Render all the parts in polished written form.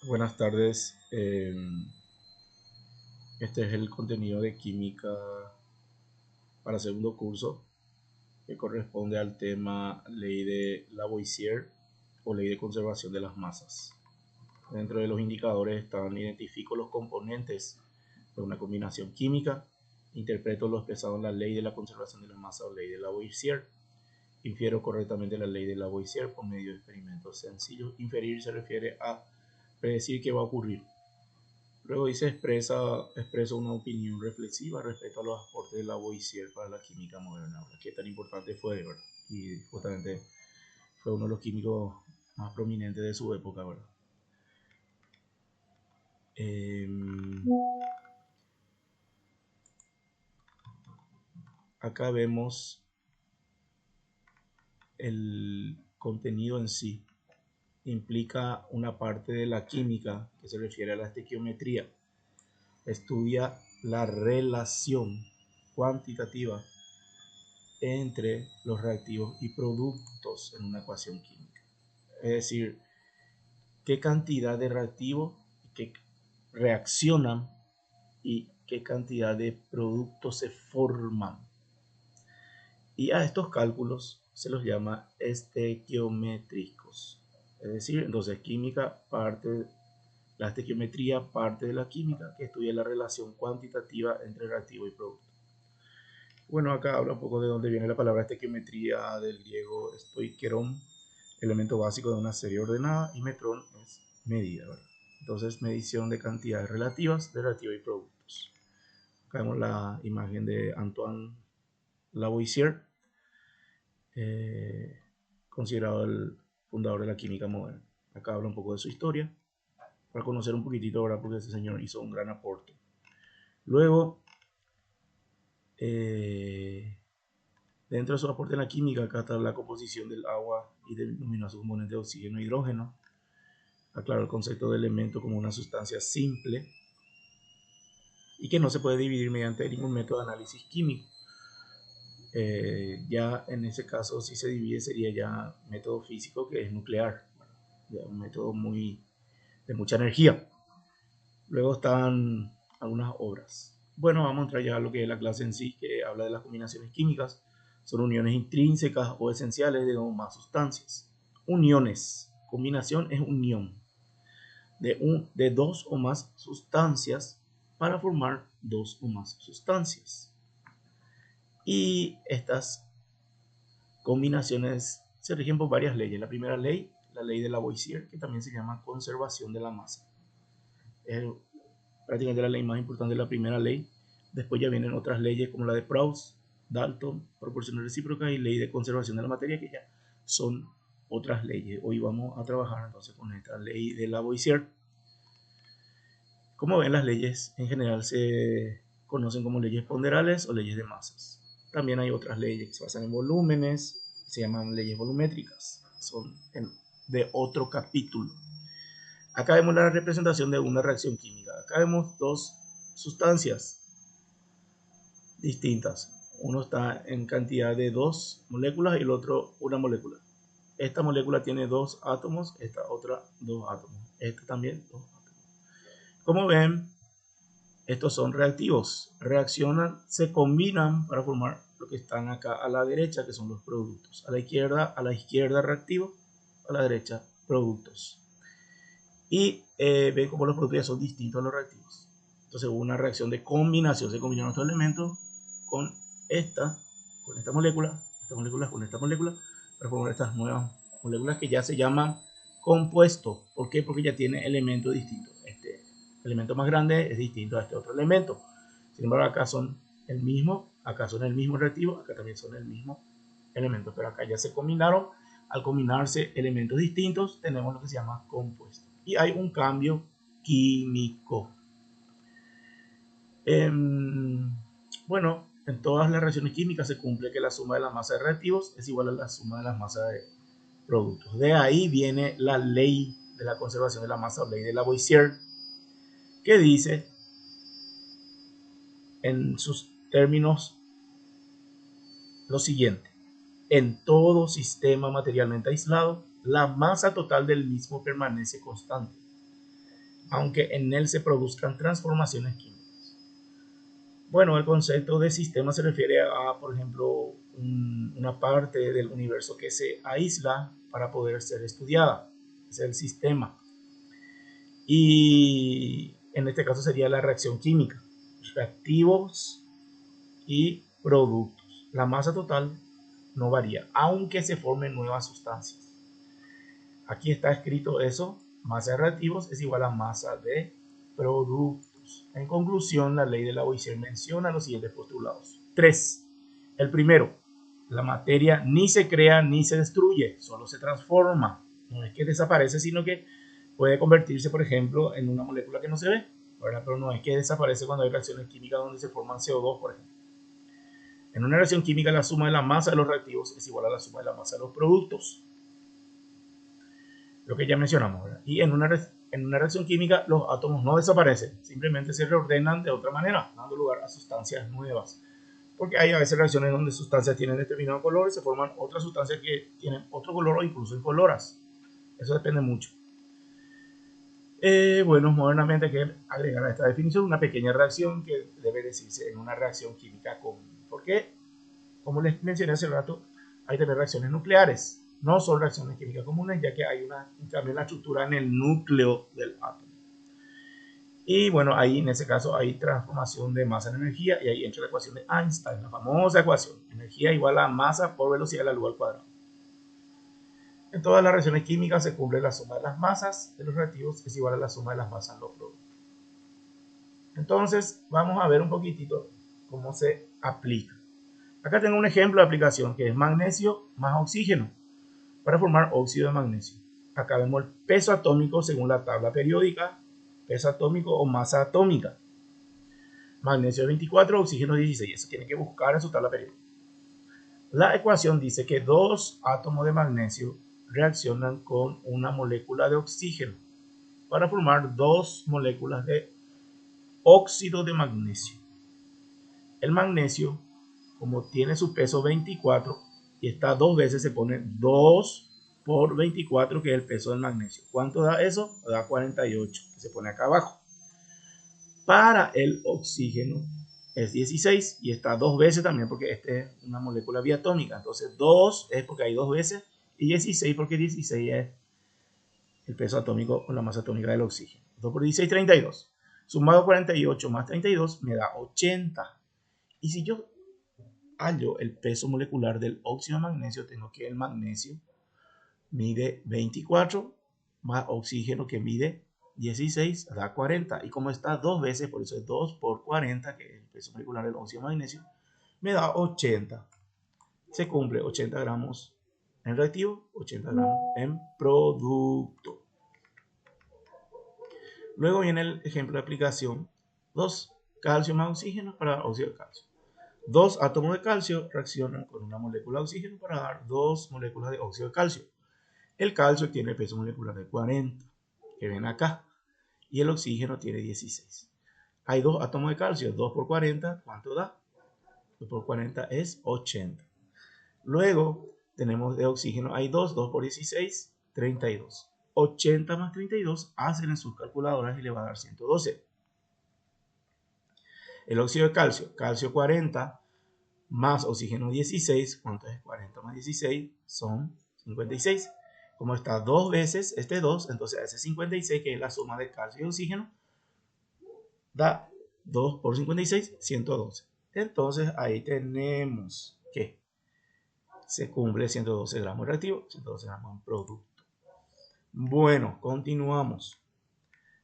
Buenas tardes. Este es el contenido de química para segundo curso que corresponde al tema ley de Lavoisier o ley de conservación de las masas. Dentro de los indicadores están: identifico los componentes de una combinación química, interpreto lo expresado en la ley de la conservación de la masa o ley de Lavoisier, infiero correctamente la ley de Lavoisier por medio de experimentos sencillos. Inferir se refiere a predecir qué va a ocurrir. Luego dice expreso una opinión reflexiva respecto a los aportes de Lavoisier para la química moderna, ¿verdad? Qué tan importante fue, ¿verdad? Y justamente fue uno de los químicos más prominentes de su época, ¿verdad? Acá vemos el contenido en sí. Implica una parte de la química que se refiere a la estequiometría. Estudia la relación cuantitativa entre los reactivos y productos en una ecuación química. Es decir, qué cantidad de reactivos que reaccionan y qué cantidad de productos se forman. Y a estos cálculos se los llama estequiométricos. Es decir, entonces la estequiometría parte de la química que estudia la relación cuantitativa entre reactivo y producto. Bueno, acá habla un poco de dónde viene la palabra estequiometría, del griego stoicheron, elemento básico de una serie ordenada, y metrón es medida, ¿verdad? Entonces, medición de cantidades relativas de reactivos y productos. Acá vemos la imagen de Antoine Lavoisier, considerado el fundador de la química moderna. Acá habla un poco de su historia, para conocer un poquitito, ¿verdad? Porque ese señor hizo un gran aporte. Luego, dentro de su aporte en la química, acá está la composición del agua y denominó su componente de oxígeno e hidrógeno. Aclaró el concepto de elemento como una sustancia simple y que no se puede dividir mediante ningún método de análisis químico. Ya en ese caso, si se divide, sería ya método físico, que es nuclear, ya un método de mucha energía. Luego están algunas obras. Bueno, vamos a entrar ya a lo que es la clase en sí, que habla de las combinaciones químicas. Son uniones intrínsecas o esenciales de dos o más sustancias. Uniones. Combinación es unión de dos o más sustancias para formar dos o más sustancias. Y estas combinaciones se rigen por varias leyes. La primera ley, la ley de Lavoisier, que también se llama conservación de la masa. Es prácticamente la ley más importante de la primera ley. Después ya vienen otras leyes como la de Proust, Dalton, proporciones recíprocas y ley de conservación de la materia, que ya son otras leyes. Hoy vamos a trabajar entonces con esta ley de Lavoisier. Como ven, las leyes en general se conocen como leyes ponderales o leyes de masas. También hay otras leyes que se basan en volúmenes, se llaman leyes volumétricas, son de otro capítulo. Acá vemos la representación de una reacción química. Acá vemos dos sustancias distintas. Uno está en cantidad de 2 moléculas y el otro una molécula. Esta molécula tiene 2 átomos, esta otra 2 átomos. Esta también 2 átomos. Como ven, estos son reactivos. Reaccionan, se combinan para formar lo que están acá a la derecha, que son los productos. A la izquierda reactivos, a la derecha productos. Y ven cómo los productos ya son distintos a los reactivos. Entonces hubo una reacción de combinación, se combinaron estos elementos con esta molécula, con esta molécula, para formar estas nuevas moléculas que ya se llaman compuestos. ¿Por qué? Porque ya tiene elementos distintos. Este elemento más grande es distinto a este otro elemento. Sin embargo, acá son el mismo reactivo, acá también son el mismo elemento, pero acá ya se combinaron. Al combinarse elementos distintos, tenemos lo que se llama compuesto. Y hay un cambio químico. Bueno, en todas las reacciones químicas se cumple que la suma de la masa de reactivos es igual a la suma de las masas de productos. De ahí viene la ley de la conservación de la masa o ley de Lavoisier, que dice en sus términos lo siguiente: en todo sistema materialmente aislado, la masa total del mismo permanece constante. aunque en él se produzcan transformaciones químicas. Bueno, el concepto de sistema se refiere a, por ejemplo, una parte del universo que se aísla para poder ser estudiada. Es el sistema. Y en este caso sería la reacción química. Reactivos y productos. La masa total no varía, aunque se formen nuevas sustancias. Aquí está escrito eso. Masa de reactivos es igual a masa de productos. En conclusión, la ley de Lavoisier menciona los siguientes postulados. 3. El primero, la materia ni se crea ni se destruye, solo se transforma. No es que desaparece, sino que puede convertirse, por ejemplo, en una molécula que no se ve, ¿verdad? Pero no es que desaparece cuando hay reacciones químicas donde se forman CO2, por ejemplo. En una reacción química, la suma de la masa de los reactivos es igual a la suma de la masa de los productos. Lo que ya mencionamos, ¿verdad? Y en una reacción química los átomos no desaparecen, simplemente se reordenan de otra manera, dando lugar a sustancias nuevas. Porque hay a veces reacciones donde sustancias tienen determinado color y se forman otras sustancias que tienen otro color o incluso incoloras. Eso depende mucho. Bueno, modernamente hay que agregar a esta definición una pequeña reacción que debe decirse en una reacción química común. Porque, como les mencioné hace rato, hay también reacciones nucleares. No son reacciones químicas comunes, ya que hay un cambio en la estructura en el núcleo del átomo. Y bueno, ahí en ese caso hay transformación de masa en energía y ahí entra la ecuación de Einstein, la famosa ecuación. Energía igual a masa por velocidad de la luz al cuadrado. En todas las reacciones químicas se cumple la suma de las masas de los reactivos es igual a la suma de las masas de los productos. Entonces, vamos a ver un poquitito cómo se aplica. Acá tengo un ejemplo de aplicación que es magnesio más oxígeno para formar óxido de magnesio. Acá vemos el peso atómico según la tabla periódica, peso atómico o masa atómica. Magnesio es 24, oxígeno 16. Eso tiene que buscar en su tabla periódica. La ecuación dice que dos átomos de magnesio reaccionan con una molécula de oxígeno para formar dos moléculas de óxido de magnesio. El magnesio, como tiene su peso 24 y está dos veces, se pone 2 por 24, que es el peso del magnesio. ¿Cuánto da eso? Da 48, que se pone acá abajo. Para el oxígeno es 16 y está dos veces también porque este es una molécula biatómica. Entonces 2 es porque hay dos veces y 16 porque 16 es el peso atómico o la masa atómica del oxígeno. 2 por 16, 32. Sumado 48 más 32 me da 80. Y si yo hallo el peso molecular del óxido de magnesio, tengo que el magnesio mide 24 más oxígeno que mide 16 da 40. Y como está dos veces, por eso es 2 por 40, que es el peso molecular del óxido de magnesio, me da 80. Se cumple 80 gramos en reactivo, 80 gramos en producto. Luego viene el ejemplo de aplicación. 2 calcio más oxígeno para dar óxido de calcio. Dos átomos de calcio reaccionan con una molécula de oxígeno para dar dos moléculas de óxido de calcio. El calcio tiene peso molecular de 40, que ven acá, y el oxígeno tiene 16. Hay dos átomos de calcio, 2 por 40, ¿cuánto da? 2 por 40 es 80. Luego tenemos de oxígeno, hay 2 por 16, 32. 80 más 32, hacen en sus calculadoras y le va a dar 112. El óxido de calcio, calcio 40 más oxígeno 16, ¿cuánto es 40 más 16? Son 56. Como está dos veces este 2, entonces hace 56, que es la suma de calcio y oxígeno, da 2 por 56, 112. Entonces ahí tenemos que se cumple 112 gramos reactivo, 112 gramos en producto. Bueno, continuamos.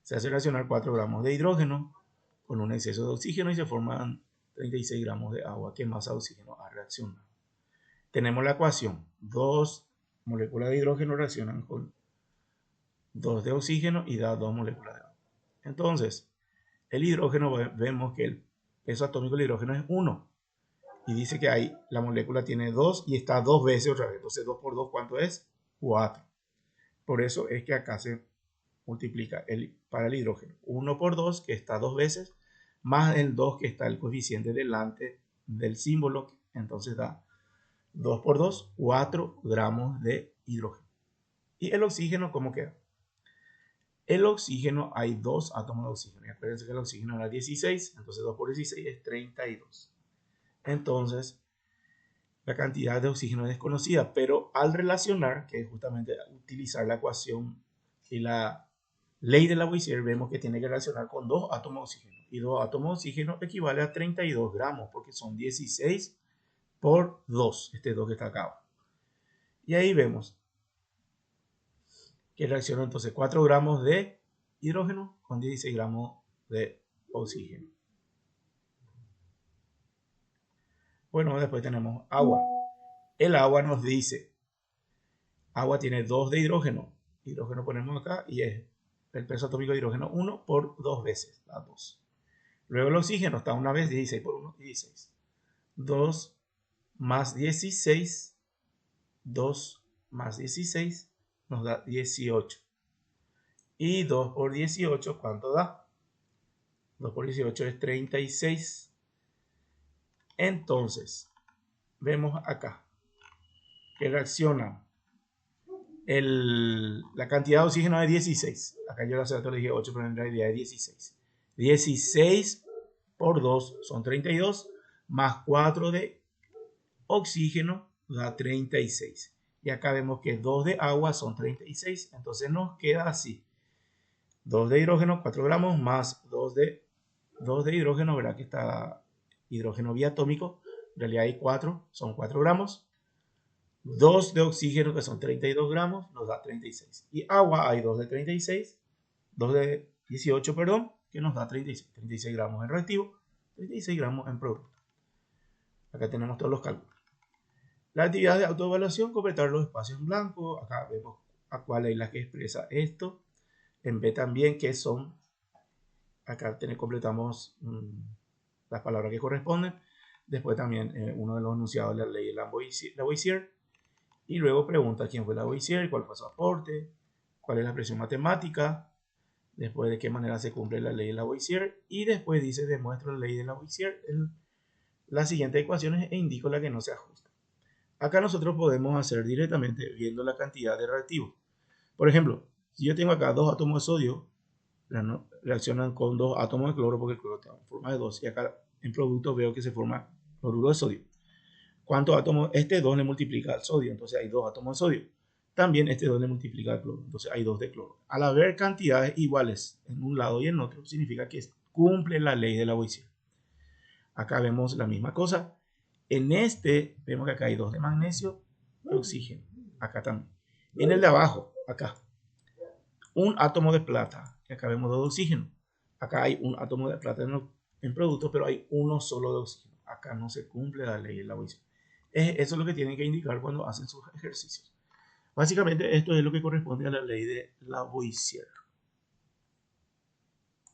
Se hace reaccionar 4 gramos de hidrógeno con un exceso de oxígeno y se forman 36 gramos de agua que masa de oxígeno ha reaccionado. Tenemos la ecuación. Dos moléculas de hidrógeno reaccionan con 2 de oxígeno y da 2 moléculas de agua. Entonces, el hidrógeno, vemos que el peso atómico del hidrógeno es 1. Y dice que ahí la molécula tiene 2 y está dos veces otra vez. Entonces 2 por 2, ¿cuánto es? 4. Por eso es que acá se multiplica para el hidrógeno 1 por 2, que está dos veces, más el 2, que está el coeficiente delante del símbolo. Entonces da 2 por 2, 4 gramos de hidrógeno. ¿Y el oxígeno cómo queda? El oxígeno, hay 2 átomos de oxígeno. Y acuérdense que el oxígeno era 16, entonces 2 por 16 es 32. Entonces, la cantidad de oxígeno es desconocida, pero al relacionar, que es justamente utilizar la ecuación y la ley de Lavoisier, vemos que tiene que relacionar con 2 átomos de oxígeno. Y 2 átomos de oxígeno equivale a 32 gramos, porque son 16 por 2, este 2 que está acá. Y ahí vemos que reacciona entonces 4 gramos de hidrógeno con 16 gramos de oxígeno. Bueno, después tenemos agua. El agua nos dice, agua tiene 2 de hidrógeno. Hidrógeno ponemos acá y es el peso atómico de hidrógeno 1 por 2 veces, la 2. Luego el oxígeno está una vez 16 por 1, 16. 2 más 16, 2 más 16 nos da 18. Y 2 por 18, ¿cuánto da? 2 por 18 es 36. Entonces, vemos acá que reacciona la cantidad de oxígeno de 16. Acá yo hace rato le dije 8, pero en realidad es 16. 16 por 2 son 32, más 4 de oxígeno da 36. Y acá vemos que 2 de agua son 36, entonces nos queda así. 2 de hidrógeno, 4 gramos, más 2 de hidrógeno, ¿verdad? Que está hidrógeno biatómico, en realidad hay 4, son 4 gramos. 2 de oxígeno, que son 32 gramos, nos da 36. Y agua hay 2 de 36, 2 de 18, perdón, que nos da 36. 36 gramos en reactivo, 36 gramos en producto. Acá tenemos todos los cálculos. La actividad de autoevaluación, completar los espacios en blanco. Acá vemos a cuál es la que expresa esto. En B también, que son, acá completamos las palabras que corresponden. Después también uno de los enunciados de la ley de Lavoisier. Y luego pregunta quién fue Lavoisier, cuál fue su aporte, cuál es la expresión matemática, después de qué manera se cumple la ley de Lavoisier. Y después dice, demuestro la ley de Lavoisier en las siguientes ecuaciones e indico la que no se ajusta. Acá nosotros podemos hacer directamente viendo la cantidad de reactivos. Por ejemplo, si yo tengo acá 2 átomos de sodio, reaccionan con 2 átomos de cloro porque el cloro está en forma de 2. Y acá en producto veo que se forma cloruro de sodio. ¿Cuántos átomos? Este 2 le multiplica al sodio, entonces hay 2 átomos de sodio. También este 2 le multiplica al cloro, entonces hay 2 de cloro. Al haber cantidades iguales en un lado y en otro, significa que cumple la ley de Lavoisier. Acá vemos la misma cosa. En este, vemos que acá hay 2 de magnesio y oxígeno. Acá también. En el de abajo, acá, un átomo de plata. Y acá vemos 2 de oxígeno. Acá hay un átomo de plata en producto, pero hay uno solo de oxígeno. Acá no se cumple la ley de Lavoisier. Eso es lo que tienen que indicar cuando hacen sus ejercicios. Básicamente, esto es lo que corresponde a la ley de Lavoisier.